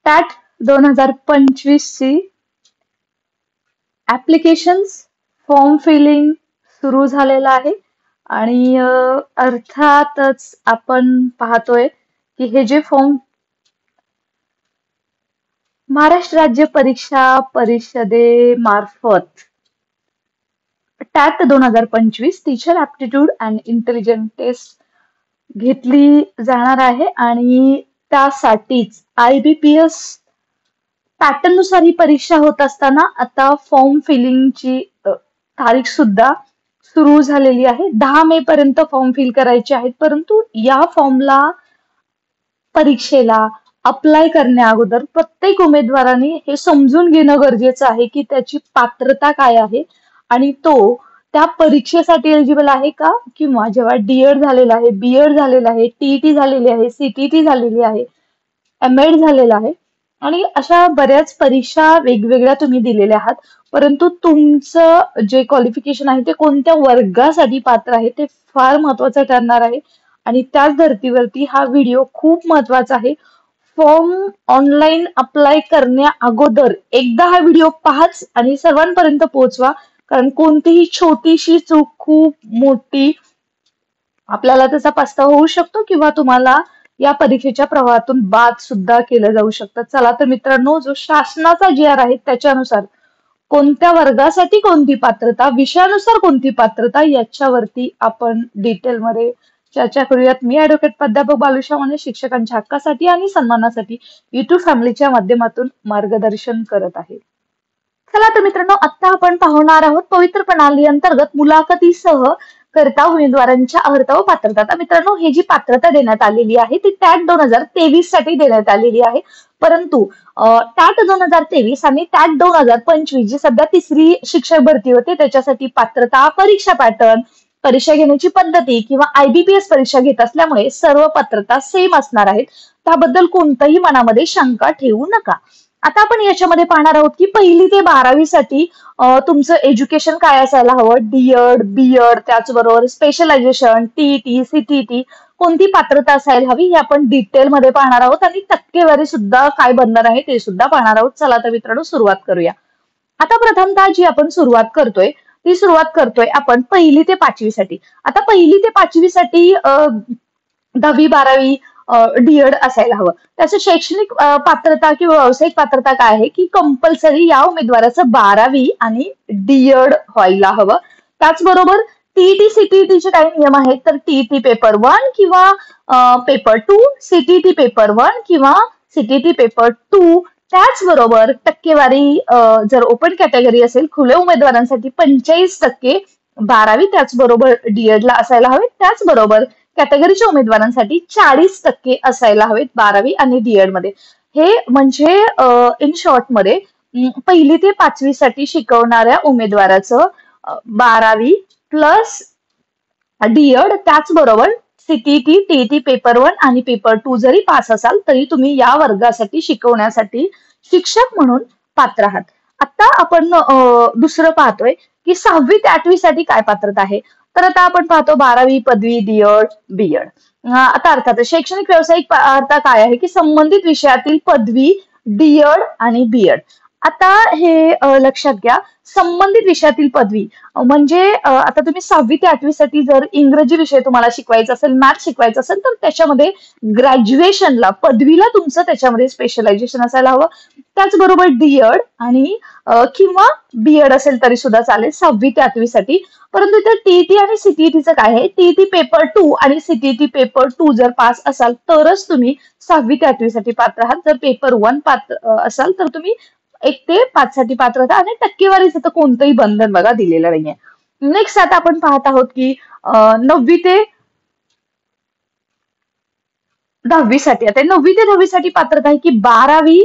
Tat 2025 ची applications form feeling सुरू झालेलं आहे आणि अर्थातच आपण पाहतोय की हे जे फॉर्म महाराष्ट्र राज्य परीक्षा परिषदेमार्फत TAT 2025 teacher aptitude and intelligent test घेतली जाणार आहे आणि त्यासाठीच IBPS पॅटर्न नुसार ही परीक्षा होत असताना आता फॉर्म फिलिंगची तारीख सुद्धा सुरू झालेली आहे. 10 मे पर्यंत फॉर्म फिल करायचे आहेत, परंतु या फॉर्मला परीक्षेला अप्लाय करण्या अगोदर प्रत्येक उमेदवाराने हे समजून घेणं गरजेचं आहे की त्याची पात्रता काय आहे आणि तो त्या परीक्षेसाठी एलिजिबल आहे का, किंवा जेव्हा DED झालेला आहे, BEd झालेला आहे, TET झालेली आहे, CTT झालेली आहे, MEd झालेला आहे आणि अशा बऱ्याच परीक्षा वेगवेगळ्या तुम्ही दिलेल्या आहात, परंतु तुमचं जे क्वालिफिकेशन आहे ते कोणत्या वर्गासाठी पात्र आहे ते फार महत्वाचं ठरणार आहे. आणि त्याच धर्तीवरती हा व्हिडिओ खूप महत्वाचा आहे. फॉर्म ऑनलाईन अप्लाय करण्या अगोदर एकदा हा व्हिडिओ पाहाच आणि सर्वांपर्यंत पोहोचवा, कारण कोणतीही छोटीशी चूक खूप मोठी आपल्याला त्याचा पस्तावा होऊ शकतो किंवा तुम्हाला या परीक्षेच्या प्रवाहातून बाद सुद्धा केलं जाऊ शकतं. चला तर मित्रांनो, जो शासनाचा GR आहे त्याच्यानुसार कोणत्या वर्गासाठी कोणती पात्रता, विषयानुसार कोणती पात्रता, याच्यावरती आपण डिटेलमध्ये चर्चा करूयात. मी ऍडव्होकेट प्राध्यापक बालुशा माने शिक्षकांच्या हक्कासाठी आणि सन्मानासाठी युट्यूब फॅमिलीच्या माध्यमातून मार्गदर्शन करत आहे. चला तर मित्रांनो, आता आपण पाहणार आहोत पवित्र प्रणाली अंतर्गत मुलाखतीसह करता उमेदवारांच्या अर्हता व पात्रता. आता मित्रांनो, ही जी पात्रता देण्यात आलेली आहे ती टॅट 2023 साठी देण्यात आलेली आहे, परंतु टॅट 2023 आणि टॅट 2025 जी सध्या तिसरी शिक्षक भरती होते त्याच्यासाठी पात्रता, परीक्षा पॅटर्न, परीक्षा घेण्याची पद्धती किंवा IBPS परीक्षा घेत असल्यामुळे सर्व पात्रता सेम असणार आहेत. त्याबद्दल कोणताही मनामध्ये शंका ठेवू नका. आता आपण याच्यामध्ये पाहणार आहोत की 1ली ते 12वी साठी तुमचं एज्युकेशन काय असायला हवं, DED, BEd, त्याचबरोबर स्पेशलायझेशन, TET, CTT, कोणती पात्रता असायला हवी हे आपण डिटेलमध्ये पाहणार आहोत आणि टक्केवारी सुद्धा काय बनणार आहे ते सुद्धा पाहणार आहोत. चला तर मित्रांनो, सुरुवात करूया. आता प्रथमतः जी आपण सुरुवात करतोय आपण 1ली ते 5वी साठी. आता 1ली ते 5वी साठी 10वी 12वी DED असायला हवं. त्याचं शैक्षणिक पात्रता किंवा व्यावसायिक पात्रता काय आहे की कंपल्सरी या उमेदवाराचं 12वी आणि DED व्हायला हवं. त्याचबरोबर TET CTT चे काही नियम आहेत, तर TET पेपर 1 किंवा पेपर 2, CTT पेपर 1 किंवा CTT पेपर 2. त्याचबरोबर टक्केवारी जर ओपन कॅटेगरी असेल खुल्या उमेदवारांसाठी 45% 12वी त्याचबरोबर DED ला असायला हवे. त्याचबरोबर कॅटेगरीच्या उमेदवारांसाठी 40% असायला हवेत 12वी आणि DED मध्ये. हे म्हणजे इन शॉर्ट मध्ये 1ली ते 5वी साठी शिकवणाऱ्या उमेदवाराचं 12वी प्लस DED, त्याचबरोबर CTT, TET पेपर 1 आणि पेपर 2 जरी पास असाल तरी तुम्ही या वर्गासाठी शिकवण्यासाठी शिक्षक म्हणून पात्र आहात. आता आपण दुसरं पाहतोय की 6वी ते 8वी साठी काय पात्रता आहे. तर आता आपण पाहतो 12वी पदवी, DED, BEd. आता अर्थात शैक्षणिक व्यावसायिक पात्रता काय आहे की संबंधित विषयातील पदवी, DED आणि BEd. आता हे लक्षात घ्या, संबंधित विषयातील पदवी म्हणजे आता तुम्ही 6वी ते 8वी साठी जर इंग्रजी विषय तुम्हाला शिकवायचा असेल, मॅथ शिकवायचं असेल, तर त्याच्यामध्ये ग्रॅज्युएशनला पदवीला तुमचं त्याच्यामध्ये स्पेशलायझेशन असायला हवं. त्याचबरोबर DED आणि किंवा BEd असेल तरी सुद्धा चालेल 6वी ते 8वी साठी. परंतु इथे TET आणि CTTचं काय आहे, TET पेपर 2 आणि CTT पेपर 2 जर पास असाल तरच तुम्ही 6वी ते 8वी साठी पात्र आहात. जर पेपर 1 पात्र असाल तर तुम्ही 1 ते 5 साठी पात्रता आणि टक्केवारीचं तर कोणतंही बंधन बघा दिलेलं नाहीये. नेक्स्ट आता आपण पाहत आहोत की 9वी ते 10वी साठी. आता 9वी ते 10वी साठी पात्रता आहे की 12वी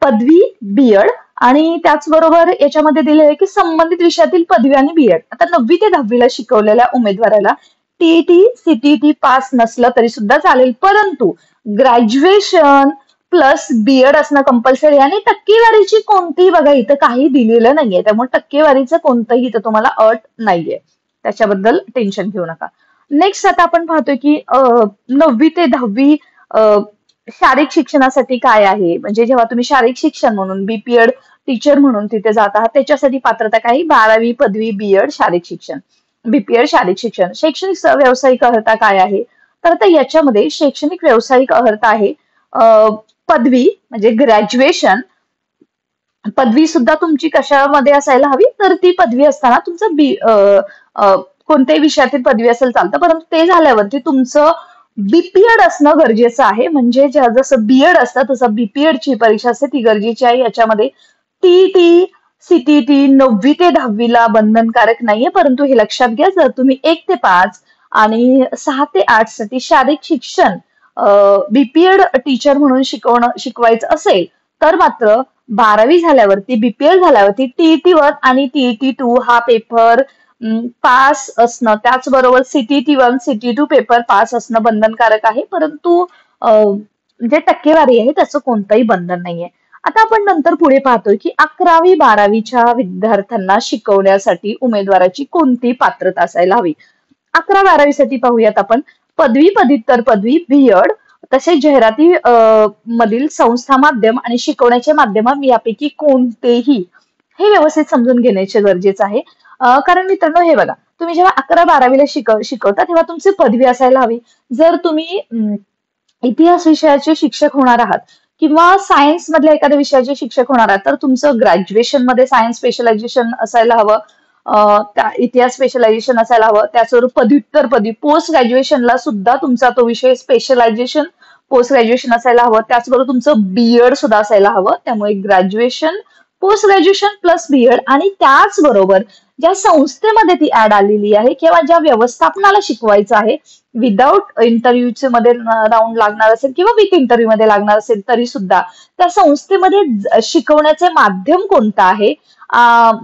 पदवी, BEd आणि त्याचबरोबर याच्यामध्ये दिले आहे की संबंधित विषयातील पदवी आणि BEd. आता 9वी ते 10वीला शिकवलेल्या उमेदवाराला TET, CTT पास नसलं तरी सुद्धा चालेल, परंतु ग्रॅज्युएशन प्लस BEd असणं कंपल्सरी आणि टक्केवारीची कोणतीही बघा इथं काही दिलेलं नाहीये, त्यामुळे टक्केवारीचं कोणतंही इथं तुम्हाला अट नाहीये, त्याच्याबद्दल टेन्शन घेऊ नका. नेक्स्ट आता आपण पाहतोय की 9वी ते 10वी शारीरिक शिक्षणासाठी काय आहे, म्हणजे जेव्हा तुम्ही शारीरिक शिक्षण म्हणून बीपीएड टीचर म्हणून तिथे जात आहात त्याच्यासाठी पात्रता काय? 12वी पदवी बीएड शारीरिक शिक्षण, बीपीएड शारीरिक शिक्षण. शैक्षणिक व्यावसायिक अर्हता काय आहे? तर आता याच्यामध्ये शैक्षणिक व्यावसायिक अर्हता आहे पदवी म्हणजे ग्रॅज्युएशन. पदवी सुद्धा तुमची कशामध्ये असायला हवी? तर ती पदवी असताना तुमचं कोणत्याही विषयातील पदवी असेल चालतं, परंतु ते झाल्यावरती तुमचं बीपीएड असणं गरजेचं आहे. म्हणजे जसं बीएड असतं तसं बीपीएड ची परीक्षा असते ती गरजेची आहे. याच्यामध्ये टीईटी, सीटीटी 9वी ते 10वीला बंधनकारक नाहीये, परंतु हे लक्षात घ्या, जर तुम्ही 1 ते 5 आणि 6 ते 8 साठी शारीरिक शिक्षण बीपीएड टीचर म्हणून शिकवायचं असेल तर मात्र 12वी झाल्यावरती बीपीएड झाल्यावरती टीईटी 1 आणि टीईटी 2 हा पेपर पास असणं, त्याचबरोबर सीटीटी 1 सीटी 2 पेपर पास असणं बंधनकारक आहे. परंतु जे टक्केवारी आहे त्याचं कोणतंही बंधन नाहीये. आता आपण नंतर पुढे पाहतोय की 11वी 12वीच्या विद्यार्थ्यांना शिकवण्यासाठी उमेदवाराची कोणती पात्रता असायला हवी. 11-12वी साठी पाहूयात आपण. पदवी, पदव्युत्तर पदवी, बीएड, तसेच जाहिराती मधील संस्था माध्यम आणि शिकवण्याचे माध्यम यापैकी कोणतेही, हे व्यवस्थित समजून घेण्याचे गरजेचं आहे. कारण मित्रांनो हे बघा, तुम्ही जेव्हा 11-12वीला शिकवता तेव्हा तुमची पदवी असायला हवी. जर तुम्ही इतिहास विषयाचे शिक्षक होणार आहात किंवा सायन्स मधल्या एखाद्या विषयाचे शिक्षक होणार आहात तर तुमचं ग्रॅज्युएशन मध्ये सायन्स स्पेशलायझेशन असायला हवं, त्या इतिहास स्पेशलायझेशन असायला हवं. त्याचबरोबर पदव्युत्तर पदवी पोस्ट ग्रॅज्युएशनला सुद्धा तुमचा तो विषय स्पेशलायझेशन पोस्ट ग्रॅज्युएशन असायला हवं. त्याचबरोबर तुमचं बीएड सुद्धा असायला हवं. त्यामुळे graduation, post graduation plus BEd. आणि त्याचबरोबर ज्या संस्थेमध्ये ती ऍड आलेली आहे किंवा ज्या व्यवस्थापनाला शिकवायचं आहे, विदाउट इंटरव्ह्यूचे मध्ये राऊंड लागणार असेल किंवा विथ इंटरव्ह्यू मध्ये लागणार असेल तरी सुद्धा त्या संस्थेमध्ये शिकवण्याचे माध्यम कोणतं आहे,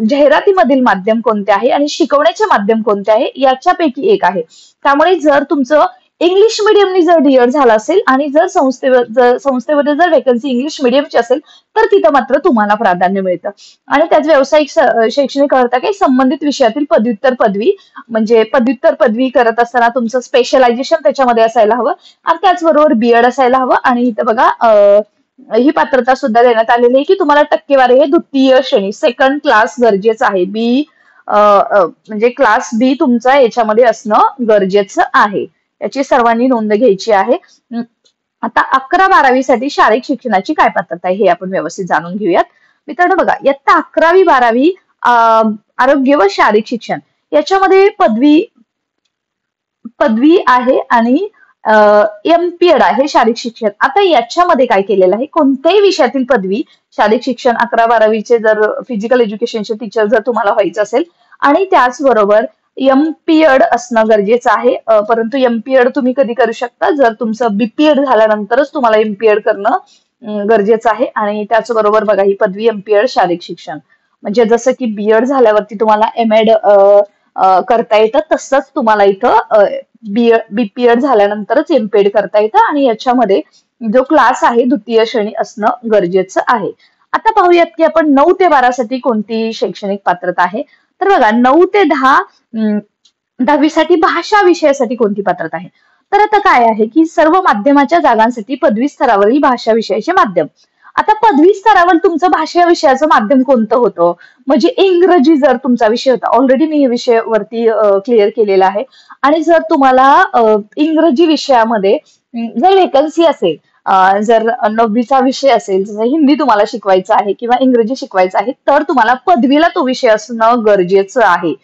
जाहिरातीमधील माध्यम कोणते आहे आणि शिकवण्याचे माध्यम कोणते आहे याच्यापैकी एक आहे. त्यामुळे जर तुमचं इंग्लिश मिडियमनी जर डीएड झाला असेल आणि जर संस्थेमध्ये जर वेकन्सी इंग्लिश मिडियमची असेल तर तिथं मात्र तुम्हाला प्राधान्य मिळतं. आणि त्याच व्यावसायिक शैक्षणिक अर्हता काही संबंधित विषयातील पदव्युत्तर पदवी, म्हणजे पदव्युत्तर पदवी करत असताना तुमचं स्पेशलायझेशन त्याच्यामध्ये असायला हवं आणि त्याचबरोबर बीएड असायला हवं. आणि इथं बघा ही पात्रता सुद्धा देण्यात आलेली आहे की तुम्हाला टक्केवारी हे द्वितीय श्रेणी, सेकंड क्लास गरजेचं आहे. बी म्हणजे क्लास बी तुमचा याच्यामध्ये असणं गरजेचं आहे. याची सर्वांनी नोंद घ्यायची आहे. आता 11-12वी साठी शारीरिक शिक्षणाची काय पात्रता आहे हे आपण व्यवस्थित जाणून घेऊयात. मित्रांनो बघा, इयत्ता 11वी-12वी आरोग्य व शारीरिक शिक्षण याच्यामध्ये पदवी आहे आणि एमपीएड आहे शारीरिक शिक्षण. आता याच्यामध्ये काय केलेलं आहे, कोणत्याही विषयातील पदवी शारीरिक शिक्षण 11-12वीचे जर फिजिकल एज्युकेशनचे टीचर जर तुम्हाला व्हायचं असेल आणि त्याचबरोबर एमपीएड असणं गरजेचं आहे. परंतु एमपीएड तुम्ही कधी करू शकता, जर तुमचं बीपीएड झाल्यानंतरच तुम्हाला एमपीएड करणं गरजेचं आहे. आणि त्याचबरोबर बघा, ही पदवी एमपीएड शारीरिक शिक्षण म्हणजे जसं की बीएड झाल्यावरती तुम्हाला एमएड करता येतं तसंच तुम्हाला इथं बीपीएड झाल्यानंतरच एमपीएड करता येतं आणि याच्यामध्ये जो क्लास आहे द्वितीय श्रेणी असणं गरजेचं आहे. आता पाहूयात की आपण 9 ते 12 साठी कोणती शैक्षणिक पात्रता आहे. तर बघा, 9 ते 10वी साठी भाषा विषयासाठी कोणती पात्रता आहे. तर आता काय आहे की सर्व माध्यमाच्या जागांसाठी पदवी स्तरावरील भाषा विषयाचे माध्यम. आता पदवी स्तरावर तुमचं भाषा विषयाचं माध्यम कोणतं होतं, म्हणजे इंग्रजी जर तुमचा विषय होता, ऑलरेडी मी हे विषयावरती क्लिअर केलेला आहे. आणि जर तुम्हाला इंग्रजी विषयामध्ये जर वेकन्सी असेल, जर 9वीचा विषय असेल, जसं हिंदी तुम्हाला शिकवायचं आहे किंवा इंग्रजी शिकवायचं आहे, तर तुम्हाला पदवीला तो विषय असणं गरजेचं आहे.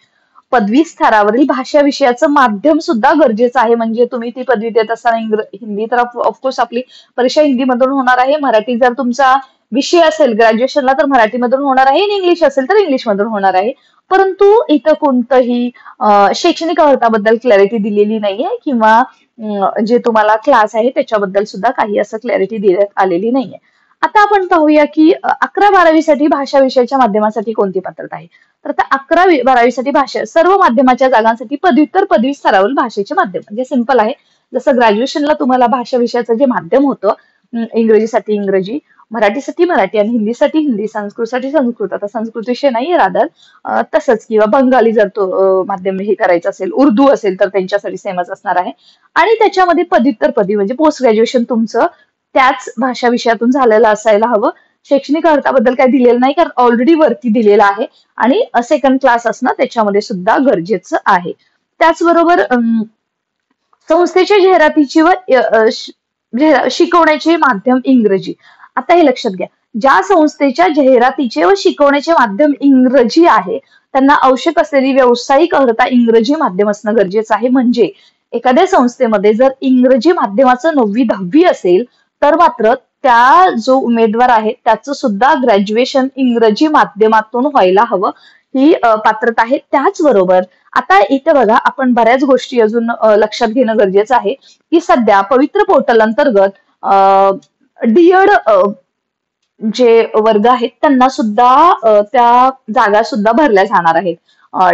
पदवी स्तरावरील भाषा विषयाचं माध्यम सुद्धा गरजेचं आहे. म्हणजे तुम्ही ती पदवी देत असताना हिंदी तर ऑफकोर्स आपली परीक्षा हिंदीमधून होणार आहे, मराठी जर तुमचा विषय असेल ग्रॅज्युएशनला तर मराठीमधून होणार आहे आणि इंग्लिश असेल तर इंग्लिशमधून होणार आहे. परंतु इथं कोणतंही शैक्षणिक अर्हताबद्दल क्लॅरिटी दिलेली नाहीये किंवा जे तुम्हाला क्लास आहे त्याच्याबद्दल सुद्धा काही असं क्लॅरिटी देण्यात आलेली नाहीये. आता आपण पाहूया की 11-12वी साठी भाषा विषयाच्या माध्यमासाठी कोणती पात्रता आहे. तर आता 11-12वी साठी भाषा सर्व माध्यमाच्या जागांसाठी पदव्युत्तर पदवी स्तरावरील भाषेचे माध्यम, म्हणजे सिंपल आहे. जसं ग्रॅज्युएशनला तुम्हाला भाषा विषयाचं जे माध्यम होतं, इंग्रजीसाठी इंग्रजी, मराठीसाठी मराठी आणि हिंदीसाठी हिंदी, संस्कृतसाठी संस्कृत. आता संस्कृत विषय नाही रादर तसंच, किंवा बंगाली जर तो माध्यम हे करायचं असेल, उर्दू असेल तर त्यांच्यासाठी सेमच असणार आहे. आणि त्याच्यामध्ये पदव्युत्तर पदवी म्हणजे पोस्ट ग्रॅज्युएशन तुमचं त्याच भाषा विषयातून झालेलं असायला हवं. शैक्षणिक अर्थाबद्दल काही दिलेलं नाही, कारण ऑलरेडी वरती दिलेलं आहे. आणि सेकंड क्लास असणं त्याच्यामध्ये सुद्धा गरजेचं आहे. त्याचबरोबर संस्थेच्या जाहिरातीची व शिकवण्याचे माध्यम इंग्रजी. आता हे लक्षात घ्या, ज्या संस्थेच्या जाहिरातीचे व शिकवण्याचे माध्यम इंग्रजी आहे त्यांना आवश्यक असलेली व्यावसायिक अर्हता इंग्रजी माध्यम असणं गरजेचं आहे. म्हणजे एखाद्या संस्थेमध्ये जर इंग्रजी माध्यमाचं 9वी-10वी असेल तर मात्र त्या जो उमेदवार आहे त्याचं सुद्धा ग्रॅज्युएशन इंग्रजी माध्यमातून व्हायला हवं, ही पात्रता आहे. त्याचबरोबर आता इथे बघा, आपण बऱ्याच गोष्टी अजून लक्षात घेणं गरजेचं आहे की सध्या पवित्र पोर्टल अंतर्गत डीएड जे वर्ग आहेत त्यांना सुद्धा त्या जागा सुद्धा भरल्या जाणार आहेत.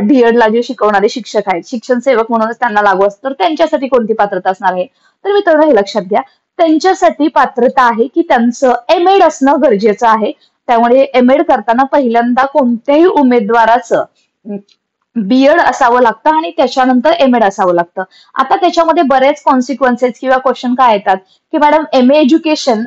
डीएड ला जे शिकवणारे शिक्षक आहेत, शिक्षण सेवक म्हणूनच त्यांना लागू असतं, तर त्यांच्यासाठी कोणती पात्रता असणार आहे? तर मित्रांनो हे लक्षात घ्या, त्यांच्यासाठी पात्रता आहे की त्यांचं एमएड असणं गरजेचं आहे. त्यामुळे एमएड करताना पहिल्यांदा कोणत्याही उमेदवाराचं बीएड असावं लागतं आणि त्याच्यानंतर एमएड असावं लागतं. आता त्याच्यामध्ये बरेच कॉन्सिक्वेन्सेस किंवा क्वेश्चन काय येतात की मॅडम एमए एज्युकेशन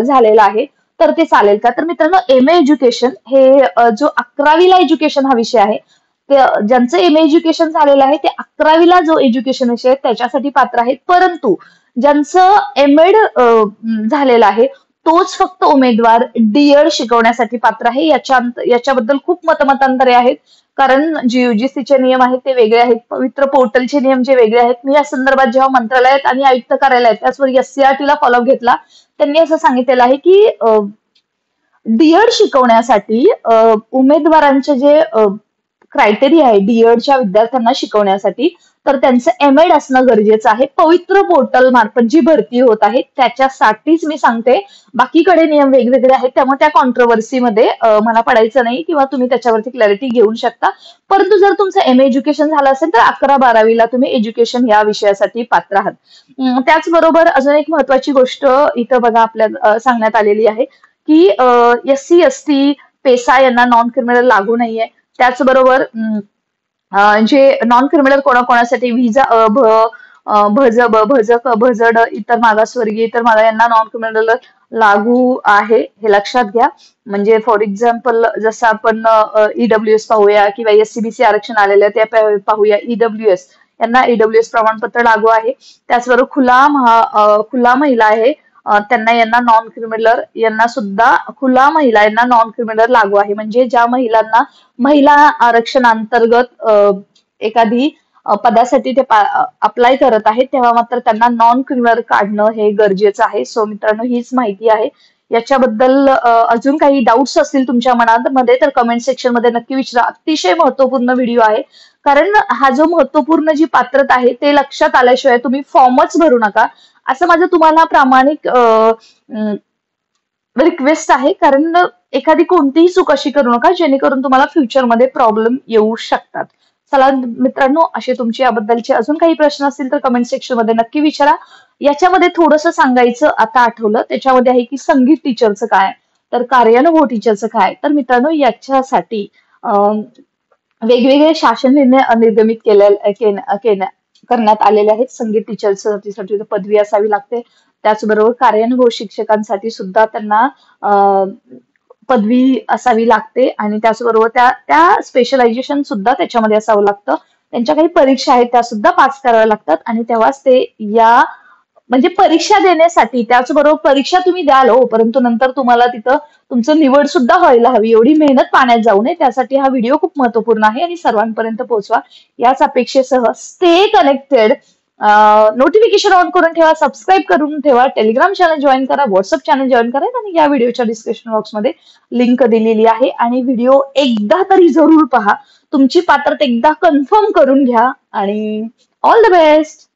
झालेलं आहे तर ते चालेल का? तर मित्रांनो एमए एज्युकेशन हे जो 11वीला एज्युकेशन हा विषय आहे, ते ज्यांचं एमए एज्युकेशन झालेलं आहे ते 11वीला जो एज्युकेशन विषय आहे त्याच्यासाठी पात्र आहेत. परंतु ज्यांचं एमएड झालेलं आहे तोच फक्त उमेदवार डीएड शिकवण्यासाठी पात्र आहे. याच्याबद्दल खूप मतमतांतरे आहेत, कारण जे युजीसीचे नियम आहेत ते वेगळे आहेत, पवित्र पोर्टलचे नियम जे वेगळे आहेत. मी या संदर्भात जेव्हा मंत्रालयात आणि आयुक्त कार्यालयात त्याचवर एससीईआरटीला फॉलोअप घेतला, त्यांनी असं सांगितलेलं आहे की डीएड शिकवण्यासाठी उमेदवारांचे जे क्रायटेरिया आहे डीएडच्या विद्यार्थ्यांना शिकवण्यासाठी, तर त्यांचं एमएड असणं गरजेचं आहे. पवित्र पोर्टल मार्फत जी भरती होत आहे त्याच्यासाठीच मी सांगते, बाकीकडे नियम वेगवेगळे आहेत, त्यामुळे त्या कॉन्ट्रोव्हर्सीमध्ये मला पडायचं नाही किंवा तुम्ही त्याच्यावरती क्लॅरिटी घेऊ शकता. परंतु जर तुमचं एमए एज्युकेशन झालं असेल तर 11-12वीला तुम्ही एज्युकेशन या विषयासाठी पात्र आहात. त्याचबरोबर अजून एक महत्वाची गोष्ट इथं बघा आपल्या सांगण्यात आलेली आहे की एससी एसटी पेसा यांना नॉन क्रिमिनल लागू नाहीये. त्याचबरोबर जे नॉन क्रिमिनल कोणाकोणासाठी व्हिजा भजब भजक भजड इतर मागासवर्गीय इतर मागा यांना नॉन क्रिमिनल लागू आहे, हे लक्षात घ्या. म्हणजे फॉर एक्झाम्पल जसं आपण ईडब्ल्यूएस पाहूया किंवा एससीबीसी आरक्षण आलेलं आहे ते पाहूया. ईडब्ल्यूएस यांना ईडब्ल्यूएस प्रमाणपत्र लागू आहे. त्याचबरोबर खुला महिला आहे त्यांना यांना नॉन क्रिमिनल यांना सुद्धा खुला महिला यांना नॉन क्रिमिनल लागू आहे. म्हणजे ज्या महिलांना महिला आरक्षणांतर्गत एखादी पदासाठी ते अप्लाय करत आहेत तेव्हा मात्र त्यांना नॉन क्रिमिनल काढणं हे गरजेचं आहे. सो मित्रांनो हीच माहिती आहे. याच्याबद्दल अजून काही डाऊट्स असतील तुमच्या मनामध्ये तर कमेंट सेक्शन मध्ये नक्की विचारा. अतिशय महत्वपूर्ण व्हिडिओ आहे, कारण हा जो महत्वपूर्ण जी पात्रता आहे ते लक्षात आल्याशिवाय तुम्ही फॉर्मच भरू नका, असं माझं तुम्हाला प्रामाणिक रिक्वेस्ट आहे. कारण एखादी कोणतीही चूक अशी करू नका जेणेकरून तुम्हाला फ्युचरमध्ये प्रॉब्लेम येऊ शकतात. चला मित्रांनो, असे तुमचे याबद्दलचे अजून काही प्रश्न असतील तर कमेंट सेक्शन मध्ये नक्की विचारा. याच्यामध्ये थोडंसं सांगायचं आता आठवलं, त्याच्यामध्ये आहे की संगीत टीचरचं काय, तर कार्यानुभव टीचरचं काय. तर मित्रांनो याच्यासाठी वेगवेगळे शासन निर्णय निर्गमित करण्यात आलेले आहेत. संगीत टीचरसाठी पदवी असावी लागते. त्याचबरोबर कार्यानुभव शिक्षकांसाठी सुद्धा त्यांना पदवी असावी लागते आणि त्याचबरोबर त्या स्पेशलायझेशन सुद्धा त्याच्यामध्ये असावं लागतं. त्यांच्या काही परीक्षा आहेत त्या सुद्धा पास कराव्या लागतात आणि तेव्हाच ते या म्हणजे परीक्षा देण्यासाठी, त्याचबरोबर परीक्षा तुम्ही द्याल हो, परंतु नंतर तुम्हाला तिथं तुमचं निवड सुद्धा व्हायला हवी, एवढी मेहनत पाण्यात जाऊ नये. त्यासाठी हा व्हिडिओ खूप महत्वपूर्ण आहे आणि सर्वांपर्यंत पोहोचवा याच अपेक्षेसह स्टे कनेक्टेड. नोटिफिकेशन ऑन करून ठेवा, सबस्क्राईब करून ठेवा, टेलिग्राम चॅनल जॉईन करा, व्हॉट्सअप चॅनल जॉईन करा आणि या व्हिडिओच्या डिस्क्रिप्शन बॉक्समध्ये लिंक दिलेली आहे. आणि व्हिडिओ एकदा तरी जरूर पहा, तुमची पात्रता एकदा कन्फर्म करून घ्या आणि ऑल द बेस्ट.